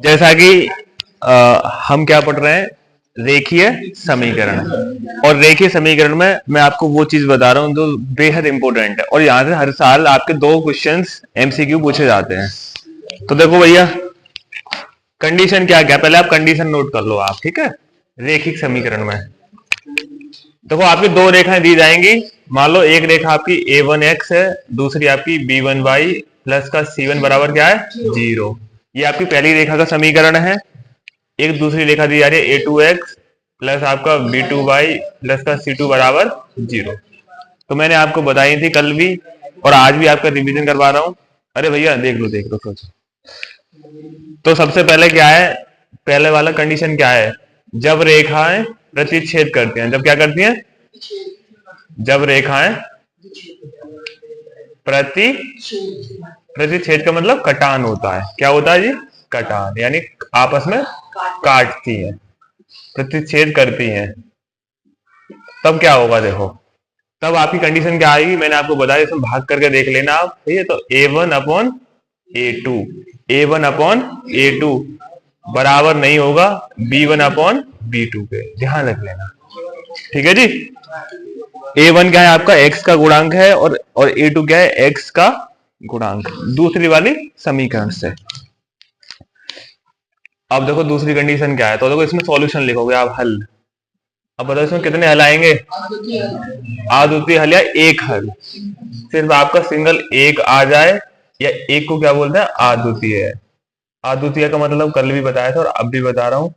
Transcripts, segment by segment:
जैसा कि हम क्या पढ़ रहे हैं, रेखीय समीकरण। और रेखीय समीकरण में मैं आपको वो चीज बता रहा हूँ जो बेहद इंपॉर्टेंट है, और यहाँ से हर साल आपके 2 क्वेश्चंस एमसीक्यू पूछे जाते हैं। तो देखो भैया, कंडीशन क्या क्या, पहले आप कंडीशन नोट कर लो आप, ठीक है। रेखिक समीकरण में देखो आपकी 2 रेखाएं दी जाएंगी। मान लो एक रेखा आपकी a1x है, दूसरी आपकी b1y प्लस का c1 बराबर क्या है 0। ये आपकी पहली रेखा का समीकरण है। एक दूसरी रेखा दी जा रही है a2x प्लस आपका b2y प्लस का c2 बराबर 0। तो मैंने आपको बताई थी कल भी, और आज भी आपका रिवीजन करवा रहा हूं। अरे भैया देख लो सोचो। तो सबसे पहले क्या है, पहले वाला कंडीशन क्या है, जब रेखाएं प्रतिच्छेद करती हैं। जब क्या करती हैं, जब रेखाएं प्रतिच्छेद का मतलब कटान होता है। क्या होता है जी, कटान, यानी आपस में काटती हैं, प्रतिच्छेद करती हैं। तब क्या होगा, देखो तब आपकी कंडीशन क्या आएगी, मैंने आपको बताया, इसमें भाग करके देख लेना आप, ठीक है। तो a1 upon a2, a1 upon a2 बराबर नहीं होगा b1 अपॉन b2 के, ध्यान रख लेना, ठीक है जी। a1 क्या है, आपका x का गुणांक है, और a2 क्या है, x का गुणांक, दूसरी वाली समीकरण से। अब देखो दूसरी कंडीशन क्या है, तो देखो इसमें सॉल्यूशन लिखोगे आप, हल। अब बताओ इसमें कितने हल आएंगे, आद्वितीय हल या एक हल। सिर्फ आपका सिंगल एक आ जाए, या एक को क्या बोलते हैं, अद्वितीय है। अद्वितीय का मतलब कल भी बताया था और अब भी बता रहा हूं,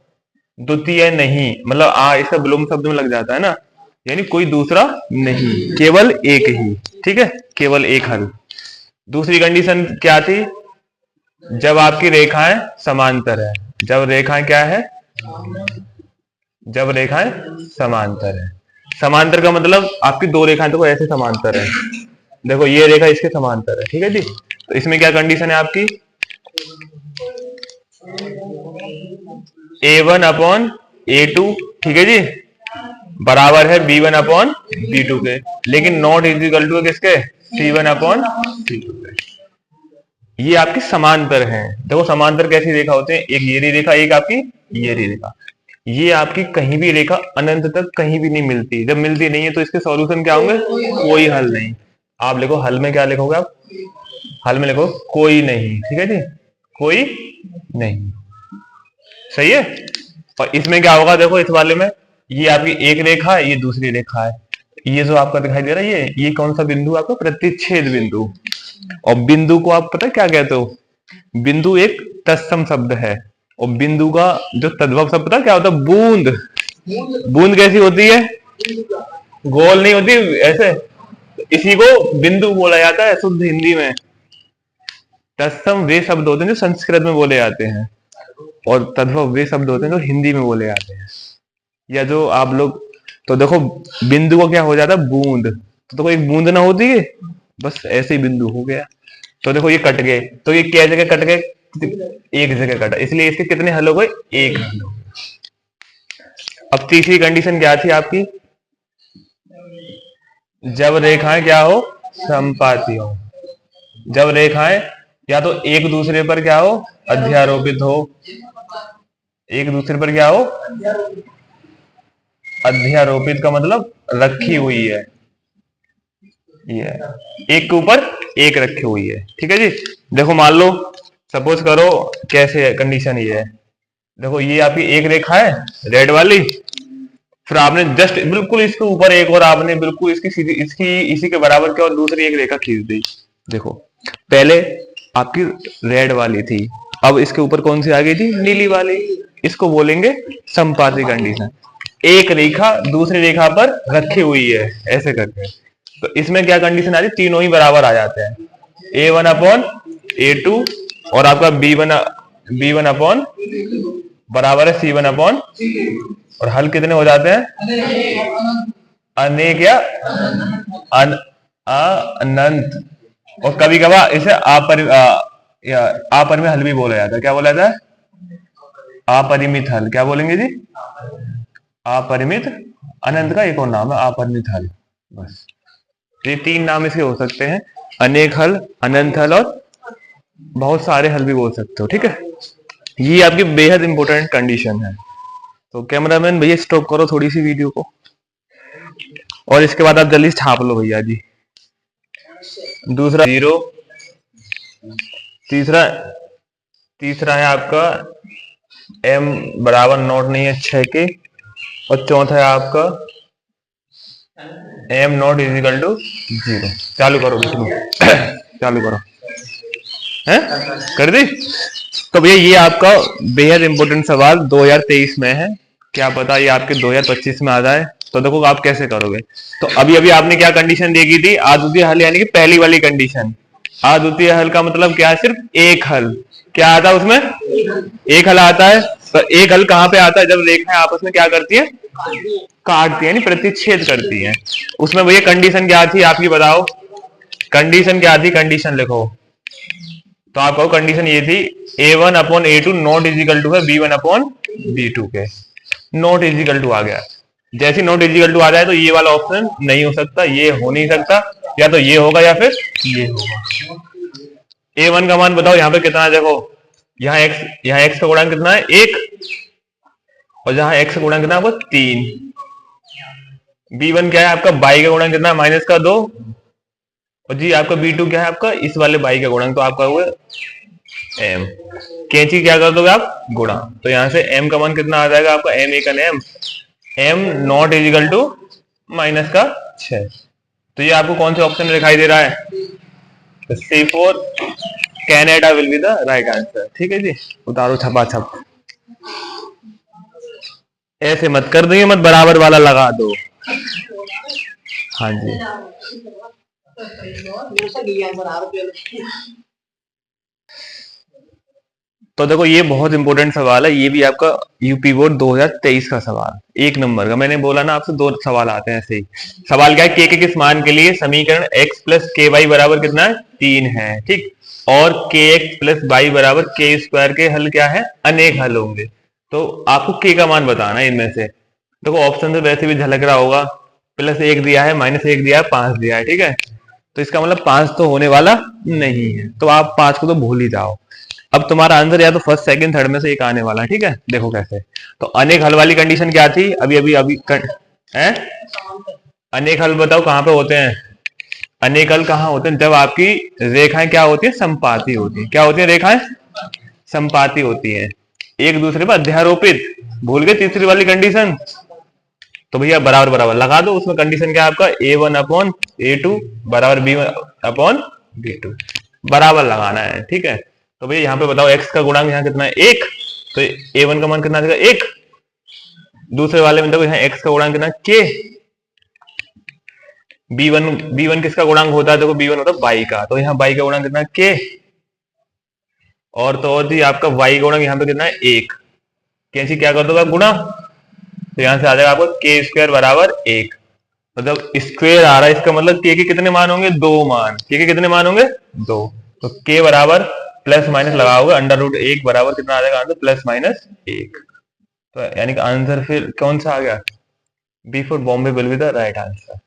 द्वितीय नहीं, मतलब इसका विलोम शब्द में लग जाता है ना, यानी कोई दूसरा नहीं, केवल एक ही, ठीक है, केवल एक हल। दूसरी कंडीशन क्या थी, जब आपकी रेखाएं समांतर है। जब रेखाएं क्या है, जब रेखाएं समांतर है। समांतर का मतलब आपकी 2 रेखाएं देखो ऐसे समांतर है, देखो ये रेखा इसके समांतर है, ठीक है जी। तो इसमें क्या कंडीशन है आपकी, a1 अपॉन a2, ठीक है जी, बराबर है b1 अपॉन b2 के, लेकिन नॉट इज इक्वल टू किसके, c1 अपॉन c2 के। ये आपकी समांतर है। देखो समांतर कैसी रेखा होते हैं, एक ये रेखा, एक आपकी ये रेखा। ये आपकी कहीं भी रेखा अनंत तक कहीं भी नहीं मिलती। जब मिलती नहीं है तो इसके सॉल्यूशन क्या होंगे, कोई हल नहीं। आप लिखो हल में क्या लिखोगे आप, हल में लिखो कोई नहीं, ठीक है जी, कोई नहीं, सही है। और इसमें क्या होगा, देखो इस वाले में ये आपकी एक रेखा है, ये दूसरी रेखा है, ये जो आपका दिखाई दे रहा है, ये कौन सा बिंदु, आपका प्रतिच्छेद बिंदु। और बिंदु को आप पता है क्या कहते हो, बिंदु एक तत्सम शब्द है, और बिंदु का जो तद्भव शब्द पता क्या होता है, बूंद। बूंद कैसी होती है, गोल नहीं होती ऐसे, इसी को बिंदु बोला जाता है शुद्ध हिंदी में। तत्सम वे शब्द होते हैं जो संस्कृत में बोले जाते हैं, और तद्भव वे शब्द होते हैं जो हिंदी में बोले जाते हैं, या जो आप लोग, तो देखो बिंदु को क्या हो जाता है, बूंद। तो देखो एक बूंद ना होती है, बस ऐसे ही बिंदु हो गया। तो देखो ये कट गए, तो ये क्या जगह कट गए, एक जगह कटा, इसलिए इसके कितने हल हो गए, एक हल हो गया। अब तीसरी कंडीशन क्या थी आपकी, जब रेखाएं क्या हो, समपाती हो। जब रेखाएं या तो एक दूसरे पर क्या हो, अध्यारोपित हो, एक दूसरे पर क्या हो, अध्यारोपित का मतलब रखी हुई है, ये एक के ऊपर एक रखी हुई है, ठीक है जी। देखो मान लो, सपोज करो, कैसे है कंडीशन, ये है, देखो ये आपकी एक रेखा है रेड वाली, फिर आपने जस्ट बिल्कुल इसके ऊपर एक और आपने बिल्कुल इसकी सीधी इसकी इसी के बराबर क्या और दूसरी एक रेखा खींच दी। देखो पहले आपकी रेड वाली थी, अब इसके ऊपर कौन सी आ गई थी, नीली वाली। इसको बोलेंगे संपाती कंडीशन। एक रेखा दूसरी रेखा पर रखी हुई है ऐसे करके। तो इसमें क्या कंडीशन आ रही, तीनों ही बराबर आ जाते हैं, a1 अपॉन a2 और आपका b1 अपॉन बराबर है c1 अपॉन, और हल कितने हो जाते हैं, अनेक या अनंत। और कभी कभार इसे अपरिमित हल भी बोला जाता है। क्या बोला जाता है, अपरिमित हल। क्या बोलेंगे जी, अपरिमित। अनंत का एक और नाम है अपरिमित हल। बस ये 3 नाम इसके हो सकते हैं, अनेक हल, अनंत हल, और बहुत सारे हल भी बोल सकते हो, ठीक है। ये आपकी बेहद इंपॉर्टेंट कंडीशन है। तो कैमरामैन भैया स्टॉप करो थोड़ी सी वीडियो को, और इसके बाद आप जल्दी छाप लो भैया जी। दूसरा 0, तीसरा है आपका m बराबर नॉट नहीं है 6 के, और चौथा है आपका m naught is equal to 0। चालू करो विष्णु, चालू करो, है कर दी। तो भैया ये आपका बेहद इंपॉर्टेंट सवाल 2023 में है, क्या पता ये आपके 2025 में आ जाए। तो देखो आप कैसे करोगे। तो अभी अभी आपने क्या कंडीशन देखी थी, आद्वितीय हल यानी कि पहली वाली कंडीशन। आद्वितीय हल का मतलब क्या है, सिर्फ एक हल। क्या आता है उसमें, एक हल आता है। तो एक हल कहाँ पे आता है, जब रेखाएं आपस में क्या करती है, काटती है, यानी प्रतिच्छेद करती है। उसमें भैया कंडीशन क्या थी आपकी बताओ, कंडीशन क्या थी, कंडीशन लिखो। तो आप कहो कंडीशन ये थी a1 upon a2 not is equal to है b1 अपॉन b2 के। नॉट इजिकल टू आ गया, जैसे नॉट इजिकल टू आ जाए तो ये वाला ऑप्शन नहीं हो सकता, ये हो नहीं सकता, या तो ये होगा या फिर ये होगा। a1 का मान बताओ यहाँ पे कितना है, देखो यहाँ x का गुणांक कितना है 1, और जहां x का गुणांक कितना है आपको 3। b1 क्या है आपका, y का गुणांक कितना है -2, और जी आपका b2 क्या है आपका इस वाले y का गुणांक, तो आपका हुआ m। कैंची क्या कर दोगे आप, गुणा। तो यहां से m का मान कितना आ जाएगा आपका, m एक m, m naught is equal to -6। तो ये आपको कौन से ऑप्शन में दिखाई दे रहा है, तो C4 Canada will be the right answer. ठीक है जी, उतारो छपा छप, ऐसे मत कर दो, मत बराबर वाला लगा दो। हाँ जी, तो देखो ये बहुत इंपॉर्टेंट सवाल है, ये भी आपका यूपी बोर्ड 2023 का सवाल, 1 नंबर का। मैंने बोला ना आपसे 2 सवाल आते हैं ऐसे ही। सवाल क्या है, के किस मान के लिए समीकरण x प्लस के वाई बराबर कितना है 3 है, ठीक, और के एक्स प्लस वाई बराबर के स्क्वायर के हल क्या है, अनेक हल होंगे। तो आपको के का मान बताना है इनमें से। देखो ऑप्शन तो वैसे भी झलक रहा होगा, +1 दिया है, -1 दिया है, 5 दिया है, ठीक है। तो इसका मतलब 5 तो होने वाला नहीं है, तो आप 5 को तो भूल ही जाओ। अब तुम्हारा आंसर या तो फर्स्ट सेकंड थर्ड में से एक आने वाला है, ठीक है। देखो कैसे, तो अनेक हल वाली कंडीशन क्या थी, अभी है अनेक हल बताओ कहां पे होते हैं, अनेक हल कहां होते हैं, जब आपकी रेखाएं क्या होती है, संपाती होती है। क्या होती है, रेखाएं संपाती होती है, एक दूसरे पर अध्यारोपित। भूल गए तीसरी वाली कंडीशन, तो भैया बराबर बराबर लगा दो। उसमें कंडीशन क्या है आपका, a1 अपॉन a2 बराबर b1 अपॉन b2, बराबर लगाना है, ठीक है। तो भैया यहाँ पे बताओ x का गुणांक यहाँ कितना है 1, तो a1 का मान कितना देगा 1। दूसरे वाले में देखो यहाँ x का गुणांक कितना k, b1 किसका गुणांक होता है, देखो b1 होता है y का, तो यहाँ y का गुणांक कितना k, और तो और जी आपका y का गुणांक यहाँ पे कितना है 1। कैसे क्या कर दोगे गुणा, तो यहां से आ जाएगा आपको के स्क्वायर बराबर 1। मतलब स्क्वायर आ रहा है, इसका मतलब के के कितने मान होंगे, 2 मान। के के कितने मान होंगे 2, तो के बराबर प्लस माइनस लगाओगे, √1 बराबर कितना आ जाएगा आंसर, +-1। तो यानी कि आंसर फिर कौन सा आ गया, B for Bombay will be the right answer.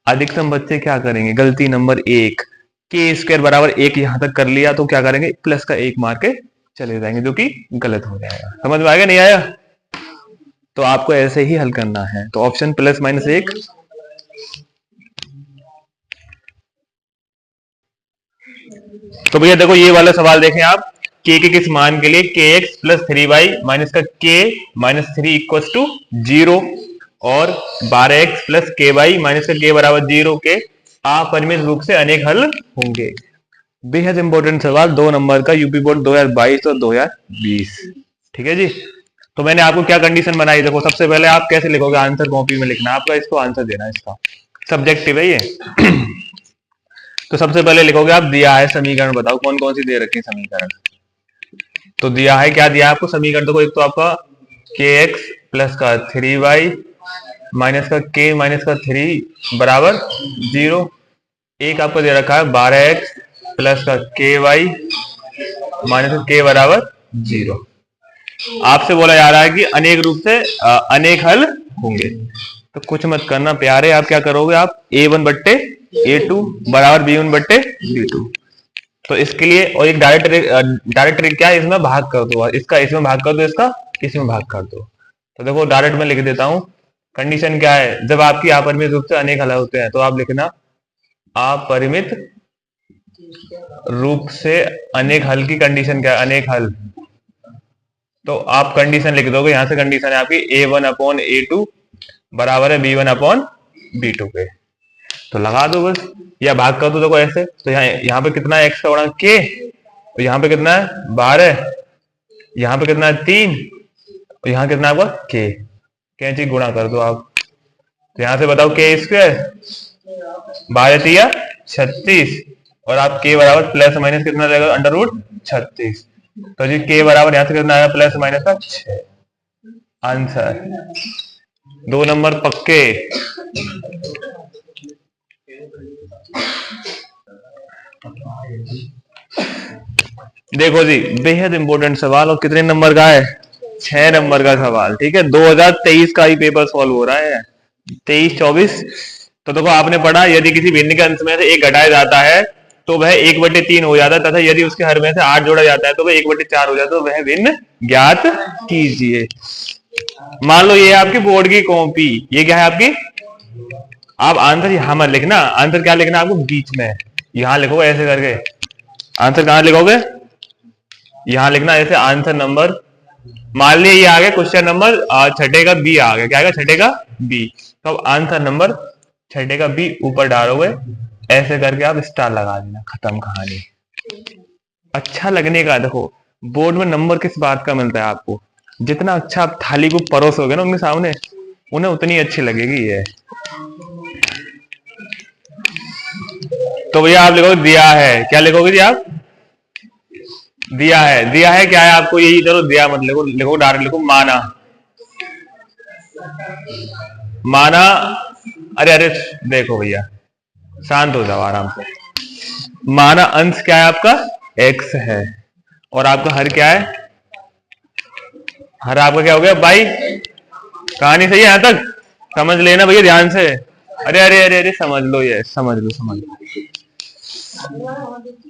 अधिकतम बच्चे क्या करेंगे, गलती नंबर 1, के स्क्वायर बराबर 1 यहां तक कर लिया, तो क्या करेंगे प्लस का 1 मार के चले जाएंगे, जो कि गलत हो जाएगा। समझ में आएगा नहीं आया, तो आपको ऐसे ही हल करना है। तो ऑप्शन +-1। तो भैया देखो ये वाला सवाल देखें आप, के किस मान के लिए, के एक्स प्लस 3y माइनस का के -3 इक्वल टू 0, और 12x प्लस के वाई माइनस का के बराबर 0 के अपरिमित रूप से अनेक हल होंगे। बेहद इंपॉर्टेंट सवाल 2 नंबर का, यूपी बोर्ड 2022 और 2020, ठीक है जी। तो मैंने आपको क्या कंडीशन बनाई, देखो सबसे पहले आप कैसे लिखोगे, आंसर कॉपी में लिखना, आपका इसको आंसर देना है, इसका सब्जेक्टिव है ये। तो सबसे पहले लिखोगे आप, दिया है समीकरण, बताओ कौन कौन सी दे रखी है समीकरण। तो दिया है, क्या दिया है आपको समीकरण, देखो एक तो आपका के एक्स प्लस का 3y माइनस का के माइनस का 3 बराबर 0, एक आपको दे रखा है 12x प्लस का के वाई माइनस का के बराबर 0। आपसे बोला जा रहा है कि अनेक रूप से अनेक हल होंगे। तो कुछ मत करना प्यारे, आप क्या करोगे, आप a1 बट्टे a2 बराबर b1 बट्टे b2, तो इसके लिए, और एक डायरेक्ट ट्रिक क्या है, इसमें भाग कर दो, इसका इसमें भाग कर दो, इसका इसमें भाग कर दो। तो देखो डायरेक्ट में लिख देता हूं। कंडीशन क्या है, जब आपकी अपरिमित रूप से अनेक हल होते हैं तो आप लिखना अपरिमित रूप से अनेक हल की कंडीशन क्या है, अनेक हल। तो आप कंडीशन लिख दोगे, यहां से कंडीशन है आपकी a1/a2 बराबर है b1/b2 के। तो लगा दो बस, या भाग कर दो। देखो ऐसे, तो यहाँ पे कितना है, x का गुणा k, तो यहाँ पे कितना है 12, यहाँ पे कितना है 3, और यहाँ कितना है आपका k। कैंची गुणा कर दो आप, तो यहाँ से बताओ k स्क्वायर 12 36, और आप k बराबर प्लस माइनस कितना रहेगा, √36। तो जी k बराबर यहाँ से कितना आएगा, प्लस माइनस का 6। आंसर 2 नंबर पक्के। देखो जी, बेहद इंपॉर्टेंट सवाल, और कितने नंबर का है, 6 नंबर का सवाल। ठीक है, 2023 का ही पेपर सॉल्व हो रहा है, 23-24। तो देखो आपने पढ़ा, यदि किसी भिन्न के अंश में से एक घटाया जाता है तो वह 1/3 हो जाता है, तथा यदि उसके हर में से 8 जोड़ा जाता है तो वह 1/4 हो जाता है। तो वह भिन्न ज्ञात कीजिए। मान लो ये आपकी बोर्ड की कॉपी, ये क्या है आपकी, आप आंसर यहां मत लिखना, आंसर क्या लिखना आपको, बीच में यहां लिखोगे ऐसे करके। आंसर कहां लिखोगे, यहां लिखना ऐसे, आंसर नंबर। मान लिया ये आ गया क्वेश्चन नंबर छठे का बी आ गया, क्या आएगा, छठे का बी। तो अब आंसर नंबर छठे का बी ऊपर डालोगे, ऐसे करके आप स्टार लगा देना, खत्म कहानी। अच्छा लगने का, देखो बोर्ड में नंबर किस बात का मिलता है आपको, जितना अच्छा आप थाली को परोसोगे ना उनके सामने, उन्हें उतनी अच्छी लगेगी ये। तो भैया आप लिखोगे दिया है, क्या लिखोगे जी आप, दिया है। दिया है क्या है आपको, यही करो, दिया मत लिखो, लिखो डायरेक्ट लिखो माना। माना, अरे अरे देखो भैया शांत हो जाओ आराम से। माना अंश क्या है आपका, x है, और आपका हर क्या है, हर आपका क्या हो गया बाई। कहानी सही है यहां तक, समझ लेना भैया ध्यान से। अरे अरे अरे अरे समझ लो, ये समझ लो, समझ लो।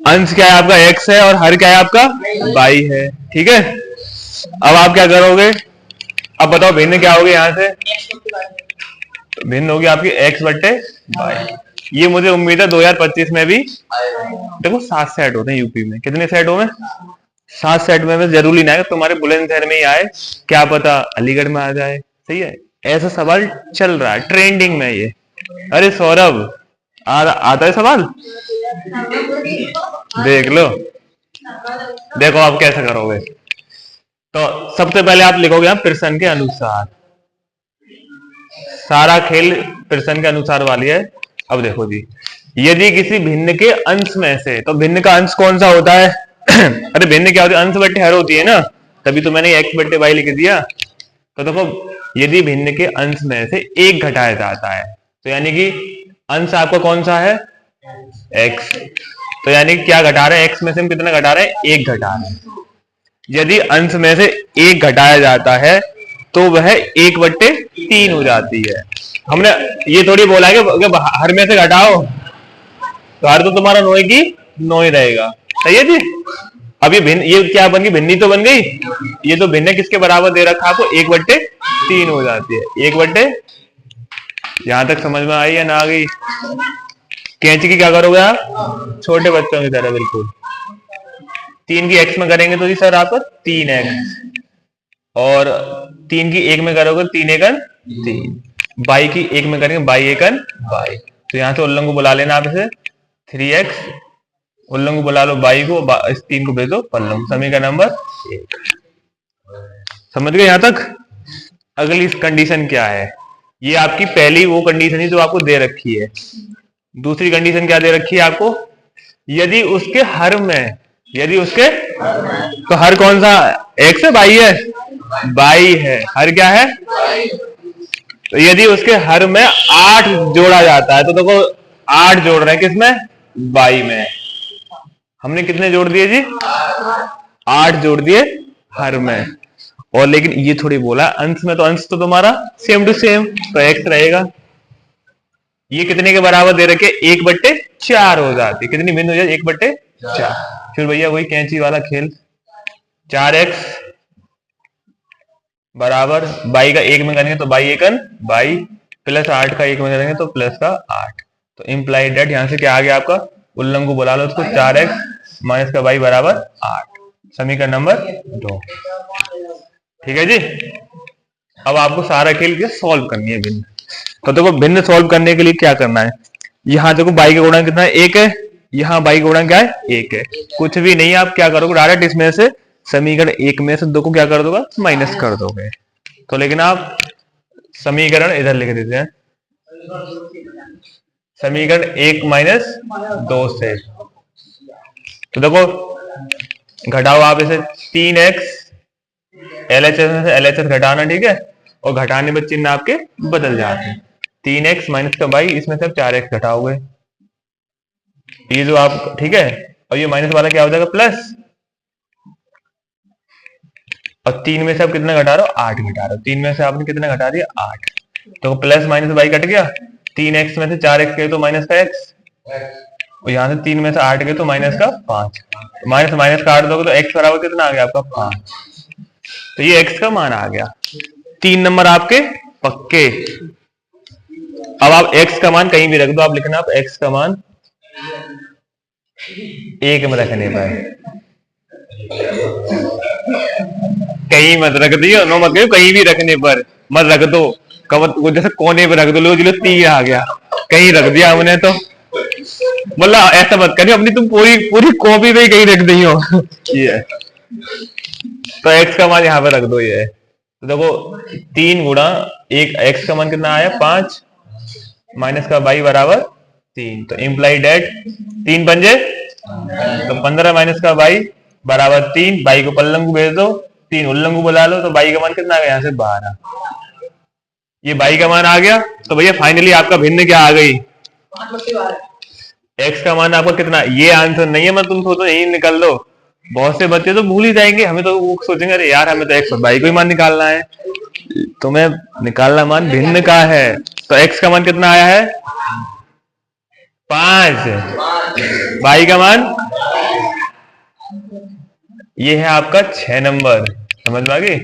अंश क्या है आपका, x है, और हर क्या है आपका बाई है। ठीक है, अब आप क्या करोगे, अब बताओ भिन्न क्या होगी, यहां से भिन्न होगी आपकी x/बाई। ये मुझे उम्मीद है 2025 में भी, देखो 7 सेट होते हैं यूपी में, कितने सेट हो में, 7 सेट में जरूरी ना है तुम्हारे बुलंदशहर में ही आए, क्या पता अलीगढ़ में आ जाए। सही है, ऐसा सवाल चल रहा है, ट्रेंडिंग में ये। अरे सौरभ आता है सवाल, देख लो। देखो आप कैसे करोगे, तो सबसे पहले आप लिखोगे आप प्रश्न के अनुसार, सारा खेल प्रश्न के अनुसार वाली है। अब देखो जी, यदि किसी भिन्न के अंश में से, तो भिन्न का अंश कौन सा होता है अरे भिन्न क्या होती है, अंश बट्टे हर होती है ना, तभी तो मैंने x/y लिख दिया। तो देखो यदि भिन्न के अंश में से एक घटाया जाता है, तो यानी कि अंश आपका कौन सा है, x। तो यानी क्या घटा रहे हैं, x में से हम कितना घटा रहे हैं, एक घटा रहे हैं। यदि अंश में से एक घटाया जाता है तो वह 1/3 हो जाती है। हमने ये थोड़ी बोला है कि हर में से घटाओ, तो हर तो तुम्हारा 9 की 9 ही रहेगा। सही है जी। अब ये भिन्न, ये क्या बन गई, भिन्नी तो बन गई। ये तो भिन्न किसके बराबर दे रखा आपको, 1/3 हो जाती है। 1/, यहां तक समझ में आई या ना आ गई। कैंची की क्या करोगे आप, छोटे बच्चों की तरह बिल्कुल। 3 की x में करेंगे तो जी सर आपको 3x, और 3 की 1 में करोगे 3×1 3, बाई की 1 में करेंगे बाई×1 बाई। तो यहां से उल्लंघ को बुला लेना आप इसे 3x, उल्लंघ को बुला लो बाई को, इस 3 को भेजो पल्लंघ, समीकरण नंबर 1। समझ गए यहां तक। अगली कंडीशन क्या है, ये आपकी पहली वो कंडीशन है जो आपको दे रखी है। दूसरी कंडीशन क्या दे रखी है आपको, यदि उसके हर में, यदि उसके, तो हर कौन सा, x है बाई है, बाई है, हर क्या है। तो यदि उसके हर में 8 जोड़ा जाता है, तो देखो 8 जोड़ रहे हैं किसमें, बाई में। हमने कितने जोड़ दिए जी, 8 जोड़ दिए हर में। और लेकिन ये थोड़ी बोला अंश में, तो अंश तो तुम्हारा सेम टू सेम, तो x रहेगा। ये कितने के बराबर दे रखे, 1/4 हो जाती है। कितनी भिन्न हो जाती, 1/4। 4। फिर भैया वही कैंची वाला खेल, 4x बराबर बाई का 1 में करेंगे तो बाई एकन बाई, प्लस 8 का 1 में करेंगे तो प्लस का 8। तो इम्प्लाइड डेट यहाँ से क्या आ गया आपका, उल्लंघ को बुला लो उसको, 4x माइनस का बाई बराबर 8। समीकरण नंबर 2। ठीक है जी। अब आपको सारा खेल के सॉल्व करनी है भिन्न। तो देखो भिन्न सॉल्व करने के लिए क्या करना है, यहाँ देखो बाई का गुणा कितना है, 1 है, यहाँ बाई का गुणा क्या है, 1 है। कुछ भी नहीं, आप क्या करोगे डायरेक्ट इसमें से समीकरण 1 में से 2 को क्या कर दोगे, माइनस कर दोगे। तो लेकिन आप समीकरण इधर लिख देते हैं, समीकरण 1 माइनस 2 से। तो देखो घटाओ आप इसे, 3x LHS में से LHS घटाना, ठीक है, और घटाने में चिन्ह आपके बदल जाते हैं। 3x माइनस का बाई, इसमें से 4x घटाओगे, ये जो आप, ठीक है, और ये माइनस वाला क्या हो जाएगा प्लस, और 3 में से आप कितना घटा रहे हो, 8 घटा रहे हो। 3 में से आपने कितना घटा दिया, 8। तो प्लस माइनस बाई कट गया, 3x में से 4x गए तो माइनस का x, और यहाँ से 3 में से 8 गए तो माइनस का 5। माइनस माइनस काट दोगे तो x बराबर कितना आ गया आपका 5। तो ये x का मान आ गया। 3 नंबर आपके पक्के। अब आप x का मान कहीं भी रख दो, आप लिखना आप x का मान 1 में रखने पाए, कहीं मत रख दियो, नो मत कहियो, कहीं भी रखने पर मत रख दो, जैसे कोने पे रख दो, लो 3 आ गया, कहीं रख दिया हमने तो, मतलब ऐसा मत करियो, अपनी तुम पूरी कॉपी पे ही कहीं रख दी हो। ये तो x का मान यहाँ पे रख दो। ये तो देखो 3 गुणा 1, x का मान कितना आया 5, माइनस का बाई बराबर 3। तो इम्प्लाई डेट 3 पंजे तो 15 माइनस का बाई बराबर 3। बाई को पल्लंग भेज दो, 3 उल्लंघ बुला लो, तो बाई का मान कितना आ गया यहाँ से 12। ये बाई का मान आ गया। तो भैया फाइनली आपका भिन्न क्या आ गई, x का मान आपका कितना, ये आंसर नहीं है, मैं तुम सोचो यही निकल दो। बहुत से बच्चे तो भूल ही जाएंगे, हमें तो वो सोचेंगे अरे यार हमें तो x और y को ही मान निकालना है। तुम्हें निकालना मान भिन्न का है। तो x का मान कितना आया है 5, y का मान ये है आपका 6 नंबर। समझ में आ गई।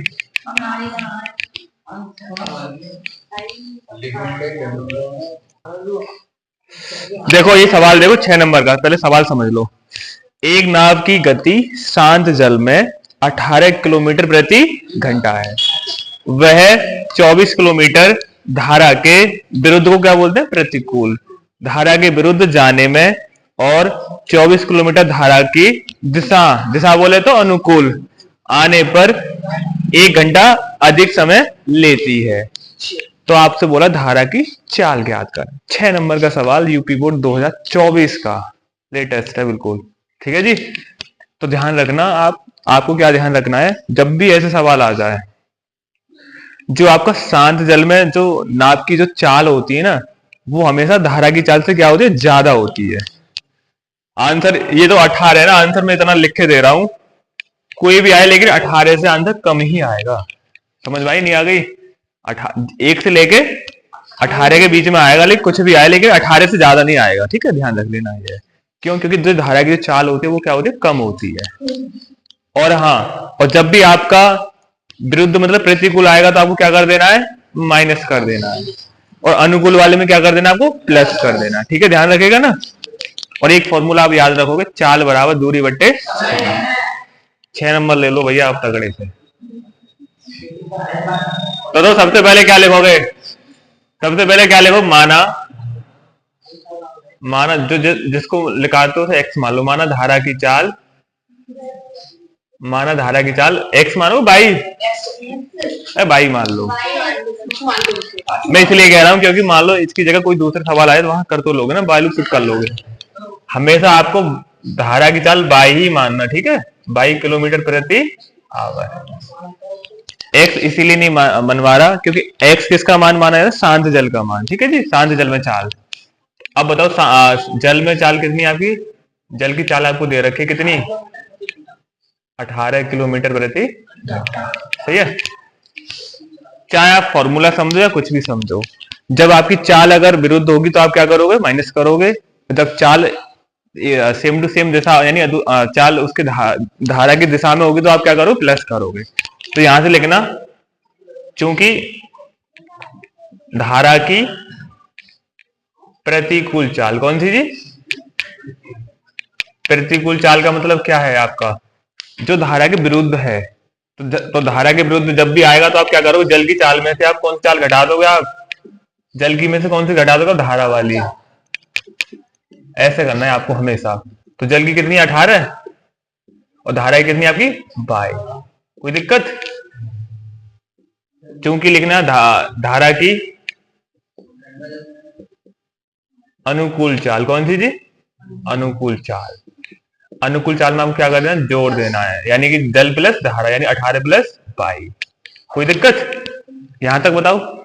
देखो ये सवाल देखो 6 नंबर का, पहले सवाल समझ लो। एक नाव की गति शांत जल में 18 किलोमीटर प्रति घंटा है। वह 24 किलोमीटर धारा के विरुद्ध को क्या बोलते हैं, प्रतिकूल धारा के विरुद्ध जाने में और 24 किलोमीटर धारा की दिशा बोले तो अनुकूल आने पर 1 घंटा अधिक समय लेती है। तो आपसे बोला धारा की चाल ज्ञात कर। 6 नंबर का सवाल यूपी बोर्ड 2024 का लेटेस्ट है बिल्कुल। ठीक है जी। तो ध्यान रखना, आपको क्या ध्यान रखना है, जब भी ऐसे सवाल आ जाए, जो आपका शांत जल में जो नाव की जो चाल होती है ना, वो हमेशा धारा की चाल से क्या होती है, ज्यादा होती है। आंसर ये तो 18 है ना, आंसर में इतना लिख के दे रहा हूं, कोई भी आए लेकिन 18 से आंसर कम ही आएगा। समझ में आई नहीं आ गई। 1 से लेके 18 के बीच में आएगा, लेकिन कुछ भी आए लेकिन 18 से ज्यादा नहीं आएगा। ठीक है, ध्यान रख लेना ये। क्यों? क्योंकि जो धारा की जो चाल होती है वो क्या होती है, कम होती है। और हाँ, और जब भी आपका विरुद्ध मतलब प्रतिकूल आएगा तो आपको क्या कर देना है, माइनस कर देना है, और अनुकूल वाले में क्या कर देना, आपको प्लस कर देना। ठीक है, ध्यान रखेगा ना। और एक फॉर्मूला आप याद रखोगे, चाल बराबर दूरी बट्टे 6 नंबर ले लो भैया आप तगड़े से। तो सबसे पहले क्या लिखोगे, सबसे पहले क्या लिखो, माना जो जिसको लिखाते हो एक्स मान लो, माना धारा की चाल एक्स मानो, बाई मान लो। मैं इसलिए कह रहा हूं क्योंकि मान लो इसकी जगह कोई दूसरा सवाल आए तो वहां कर तो लोगे ना, बाई फिट कर लोगे। हमेशा आपको धारा की चाल बाई ही मानना। ठीक है, 22 किलोमीटर प्रति आवर। एक्स इसीलिए नहीं मनवा रहा क्योंकि एक्स किसका मान माना है, शांत जल का मान। ठीक है जी, शांत जल में चाल। अब बताओ जल में चाल कितनी, आपकी जल की चाल आपको दे रखी कितनी, 18 किलोमीटर प्रति। सही है, चाहे आप फॉर्मूला समझो या कुछ भी समझो, जब आपकी चाल अगर विरुद्ध होगी तो आप क्या करोगे, माइनस करोगे। जब चाल सेम टू सेम दिशा यानी चाल उसके धारा की दिशा में होगी तो आप क्या करोगे, प्लस करोगे। तो यहां से लिखना, चूंकि धारा की प्रतिकूल चाल, कौन सी जी, प्रतिकूल चाल का मतलब क्या है आपका, जो धारा के विरुद्ध है। तो धारा के विरुद्ध जब भी आएगा तो आप क्या करोगे, जल की चाल में से आप कौन सी चाल घटा दोगे, आप जल की में से कौन सी घटा दोगे, धारा वाली। ऐसे करना है आपको हमेशा। तो जल की कितनी 18 और धारा की कितनी आपकी 22। कोई दिक्कत, चूंकि लिखना धारा की अनुकूल चाल, कौन सी जी, अनुकूल चाल। अनुकूल चाल में आपको क्या कर देना, जोड़ देना है, यानी कि जल प्लस धारा, यानी 18 प्लस 22। कोई दिक्कत, यहां तक बताओ।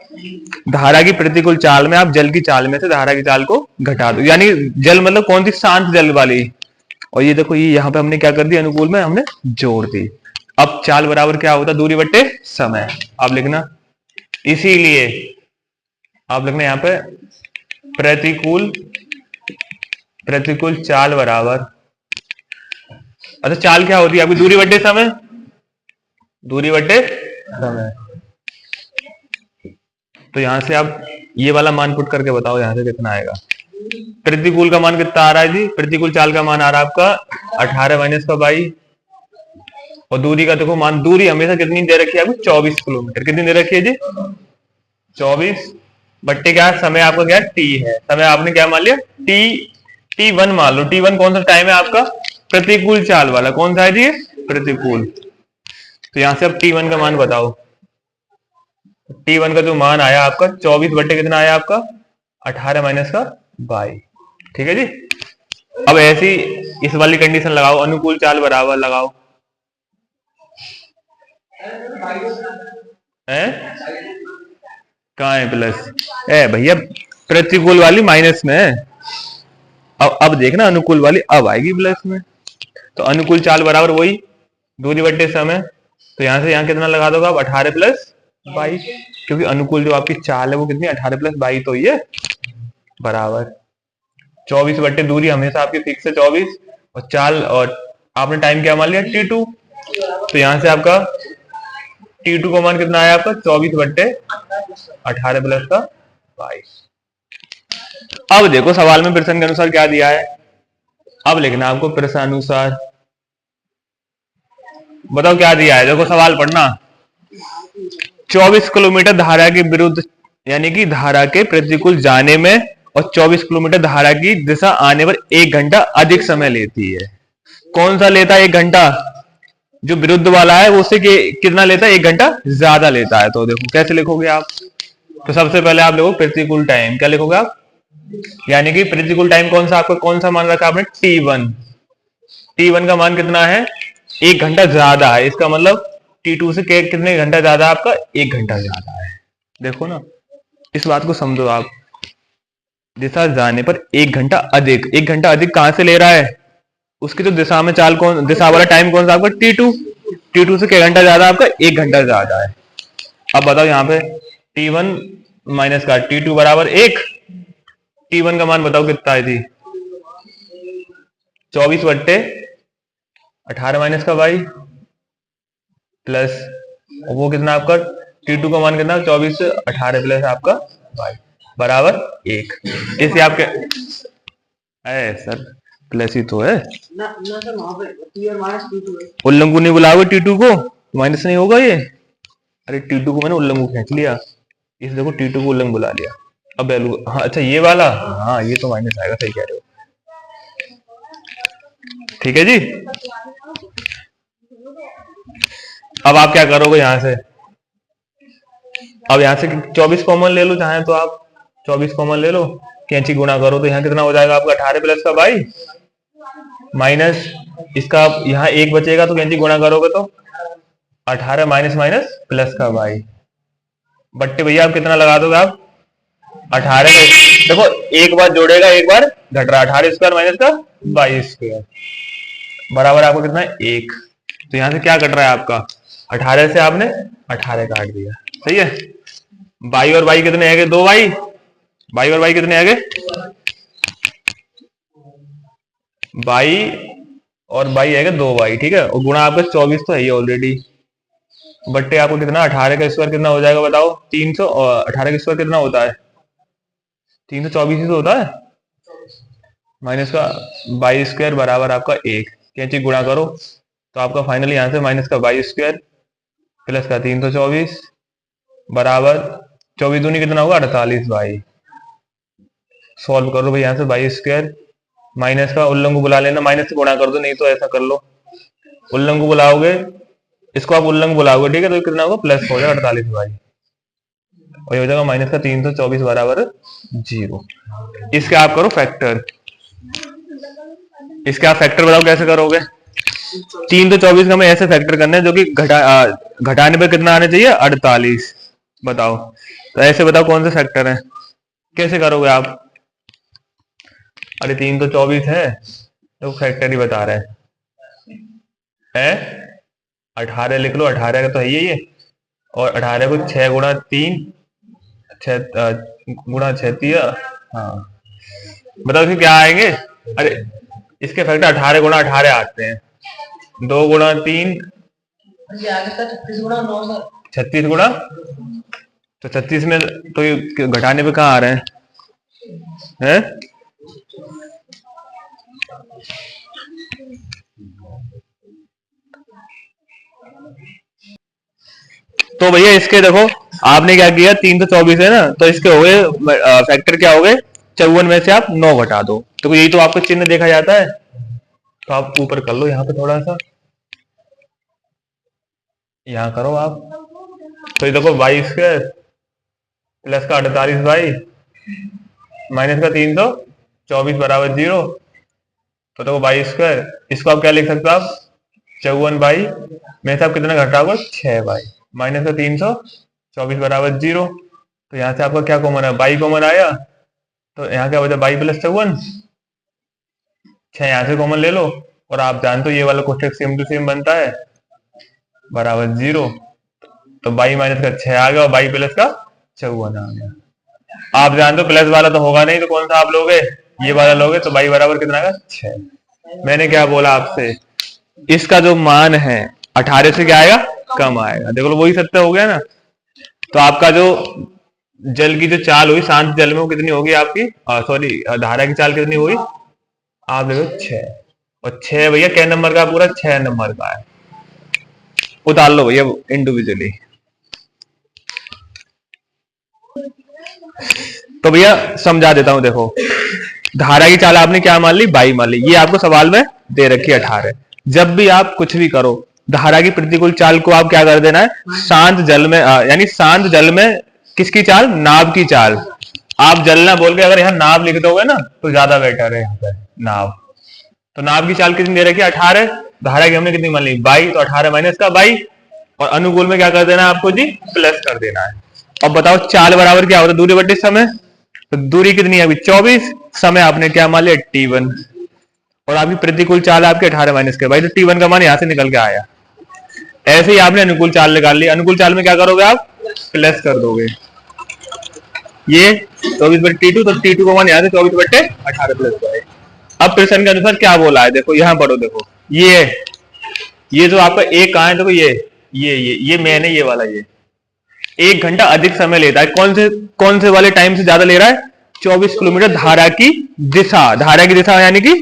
धारा की प्रतिकूल चाल में आप जल की चाल में से धारा की चाल को घटा दो, यानी जल मतलब कौन सी, शांत जल वाली। और ये देखो, ये यहाँ पे हमने क्या कर दिया, अनुकूल में हमने जोड़ दी। अब चाल बराबर क्या होता है, दूरी बट्टे समय। आप लिखना, इसीलिए आप लिखना यहाँ पे प्रतिकूल चाल बराबर, अच्छा चाल क्या होती है आपकी, दूरी बट्टे समय, दूरी बट्टे समय। तो यहां से आप ये वाला मान पुट करके बताओ, यहां से कितना आएगा। प्रतिकूल का मान कितना आ रहा है जी, प्रतिकूल चाल का मान आ रहा है आपका 18 माइनस का 22। और दूरी का देखो मान, दूरी हमेशा कितनी दे रखी है आपको, 24 किलोमीटर। कितनी दे रखी है जी, 24 बट्टे क्या है, समय आपका क्या है, टी है। समय आपने क्या मान लिया, T1 मान लो। T1 कौन सा टाइम है आपका, प्रतिकूल चाल वाला। कौन सा है जी, प्रतिकूल। तो यहां से अब T1 का मान बताओ। T1 का जो मान आया आपका 24 बट्टे कितना आया आपका, 18 माइनस का 22। ठीक है जी। अब ऐसी इस वाली कंडीशन लगाओ, अनुकूल चाल बराबर लगाओ, कहाँ है प्लस, भैया प्रतिकूल वाली माइनस में है। अब देखना, अनुकूल वाली अब आएगी प्लस में। तो अनुकूल चाल बराबर वही दूरी बट्टे समय। तो यहां से यहां कितना लगा दोगे आप, 18 प्लस 22, क्योंकि अनुकूल जो आपकी चाल है वो कितनी, 18 प्लस 22 तो ये बराबर 24 बट्टे दूरी हमेशा आपकी फिक्स है 24, और चाल और आपने टाइम क्या मान लिया, T2। तो यहां से आपका T2 का मान कितना आया आपका, 24 बट्टे 18 प्लस का 22। अब देखो सवाल में प्रश्न के अनुसार क्या दिया है। अब लिखना आपको प्रश्न अनुसार, बताओ क्या दिया है। देखो सवाल पढ़ना, 24 किलोमीटर धारा के विरुद्ध यानी कि धारा के प्रतिकूल जाने में और 24 किलोमीटर धारा की दिशा आने पर 1 घंटा अधिक समय लेती है। कौन सा लेता है 1 घंटा, जो विरुद्ध वाला है वो उससे कितना लेता है, 1 घंटा ज्यादा लेता है। तो देखो कैसे लिखोगे आप। तो सबसे पहले आप देखो प्रतिकूल टाइम, क्या लिखोगे आप, यानी कि प्रतिकूल टाइम कौन सा आपका, कौन सा मान रखा आपने, T1। T1 का मान कितना है, 1 घंटा ज्यादा है। इसका मतलब T2 से कितने घंटा ज्यादा, आपका 1 घंटा ज्यादा है। देखो ना, इस बात को समझो आप। दिशा जाने पर 1 घंटा अधिक, 1 घंटा अधिक कहां से ले रहा है, उसकी जो दिशा में चाल कौन, दिशा वाला टाइम कौन सा आपका, T2। T2 से क्या घंटा ज्यादा आपका, 1 घंटा ज्यादा है। अब बताओ यहाँ पे T1 माइनस का T2 बराबर 1। T1 का मान बताओ कितना है थी, 24 बट्टे 18 माइनस का 22 प्लस वो कितना आपका, T2 का मान कितना, 24 से 18 प्लस आपका 22 बराबर 1। इसे आपके सर प्लस ही तो है ना सर, वहां पे उल्लंघु नहीं बुलाओगे T2 को, माइनस नहीं होगा ये। अरे T2 को मैंने उल्लंघु खींच लिया, इस देखो T2 को उल्लंघु बुला लिया। अब वैल्यू, हाँ अच्छा ये वाला, हाँ ये तो माइनस आएगा, सही कह रहे हो। ठीक है जी। अब आप क्या करोगे यहां से, अब यहां से 24 कॉमन ले लो चाहे तो आप 24 कॉमन ले लो, कैंची गुणा करो तो यहाँ कितना हो जाएगा आपका, 18 प्लस का 22 माइनस इसका, यहाँ 1 बचेगा तो कैंची गुणा करोगे तो 18 माइनस माइनस प्लस का 22 बट्टे भैया आप कितना लगा दोगे आप, 18 में देखो एक बार जोड़ेगा एक बार घट रहा, 18 स्क्वायर माइनस का 22 स्क्वायर बराबर आपको कितना है 1। तो यहां से क्या कट रहा है आपका, 18 से आपने 18 काट दिया, सही है। बाई और बाई कितने आगे, 2 बाई, बाई और बाई कितने आगे, बाई और बाई आएगा 2y, ठीक है, और गुणा आपका 24 तो है ही ऑलरेडी, बट्टे आपको कितना 18 का स्क्वायर कितना हो जाएगा बताओ, 300, और 18 का स्क्वायर कितना होता है 324 ही तो होता है, माइनस का बाई स्क्वायर बराबर आपका 1, कैंची गुणा करो तो आपका फाइनली यहाँ से माइनस का बाई स्क्वायर प्लस का 324 बराबर 24 दूनी कितना होगा 48 बाई। सॉल्व करो भाई, यहाँ से बाई स्क्वायर माइनस का उल्लंघ को बुला लेना, माइनस से गुणा कर दो, नहीं तो ऐसा कर लो, उल्लंघ को बुलाओगे, इसको आप उल्लंघ बुलाओगे, ठीक है, तो कितना होगा प्लस हो जाएगा 48 बाई, और ये हो जाएगा माइनस का 324 बराबर 0। इसका आप करो फैक्टर, इसका आप फैक्टर बताओ कैसे करोगे। 324 का हमें ऐसे फैक्टर करना है जो कि घटाने पे कितना आना चाहिए 48, बताओ, तो ऐसे बताओ कौन से फैक्टर है, कैसे करोगे आप। अरे 324 है तो फैक्टर ही बता रहे हैं, 18 लिख लो, 18 का तो है ये, और 18 को 6 गुणा 3 गुणा 6, हाँ बताओ इसके क्या आएंगे। अरे इसके फैक्टर 18 गुणा 18 आते हैं, 2 गुणा 3 36 गुणा, तो 36 में तो ये घटाने पे कहाँ आ रहे हैं, तो भैया इसके देखो आपने क्या किया, 324 है ना, तो इसके हो गए फैक्टर क्या हो गए 54 में से आप 9 घटा दो, तो यही तो आपको चिन्ह देखा जाता है, तो आप ऊपर कर लो यहाँ पे थोड़ा सा, यहाँ करो आप, तो ये देखो 22 स्क्वायर प्लस का 48 बाई माइनस का 324 बराबर 0, तो देखो 22 स्क्वायर, इसको आप क्या लिख सकते हो आप 54 बाई में से आप कितना घटाओगे 6 बाई माइनस का 324 बराबर 0, तो यहाँ से आपका क्या कॉमन है, बाई कॉमन आया, तो यहाँ क्या बचा बाई प्लस 54, 6 यहाँ से कॉमन ले लो, और आप जानते हो ये वाला कोष्टक सेम टू सेम बनता है बराबर 0, तो बाई माइनस का 6 आ गया और बाई प्लस का 54 आ गया। आप जानते हो प्लस वाला तो होगा नहीं, तो कौन सा आप लोगे, ये वाला लोगे, तो बाई बराबर कितना आएगा 6। मैंने क्या बोला आपसे, इसका जो मान है 18 से क्या आएगा कम आएगा, देखो लो वही सत्य हो गया ना, तो आपका जो जल की जो चाल हुई शांत जल में वो कितनी होगी आपकी, सॉरी धारा की चाल कितनी होगी, आप देखो 6, और 6 भैया क्या नंबर का, पूरा 6 नंबर का है, उतार लो भैया इंडिविजुअली। तो भैया समझा देता हूं, देखो धारा की चाल आपने क्या मान ली, बाई मान ली, ये आपको सवाल में दे रखी है 18। जब भी आप कुछ भी करो धारा की प्रतिकूल चाल को आप क्या कर देना है, शांत जल में यानी शांत जल में किसकी चाल, नाव की चाल, आप जल ना बोल के अगर यहाँ नाव लिख दोगे ना तो ज्यादा बेटर है, यहाँ पे नाव, तो नाव की चाल कितनी दे रखी है 18, धारा की हमने कितनी मान ली बाई, तो 18 माइनस का बाई, और अनुकूल में क्या कर देना है आपको जी प्लस कर देना है। अब बताओ चाल बराबर क्या होता है, दूरी बटे समय, तो दूरी कितनी है अभी 24, समय आपने क्या मान लिया t1, और आपकी प्रतिकूल चाल आपके 18 माइनस के बाई, तो t1 का मान यहां से निकल के आया। ऐसे ही आपने अनुकूल चाल निकाल ली, अनुकूल चाल में क्या करोगे आप प्लस कर दोगे, ये 24 बटे t2, तो t2 का मान यहाँ से 24 बटे 18 प्लस बाई। अब प्रश्न के अनुसार क्या बोला है, देखो यहाँ पढ़ो, देखो ये जो आपका एक कहाँ है, देखो ये मैंने ये वाला, ये 1 घंटा अधिक समय लेता है, कौन से वाले टाइम से ज्यादा ले रहा है, 24 किलोमीटर धारा की दिशा यानी कि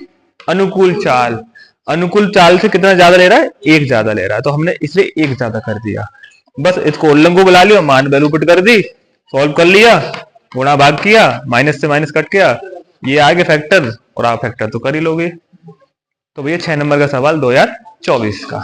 अनुकूल चाल से कितना ज्यादा ले रहा है, 1 ज्यादा ले रहा है, तो हमने इसलिए 1 ज्यादा कर दिया, बस इसको उल्लंघ को बुला लिया, मान वैल्यू पुट कर दी, सॉल्व कर लिया, गुणा भाग किया, माइनस से माइनस कट किया, ये आगे फैक्टर, और आप फैक्टर तो कर ही लोगे। तो भैया 6 नंबर का सवाल 2024 का।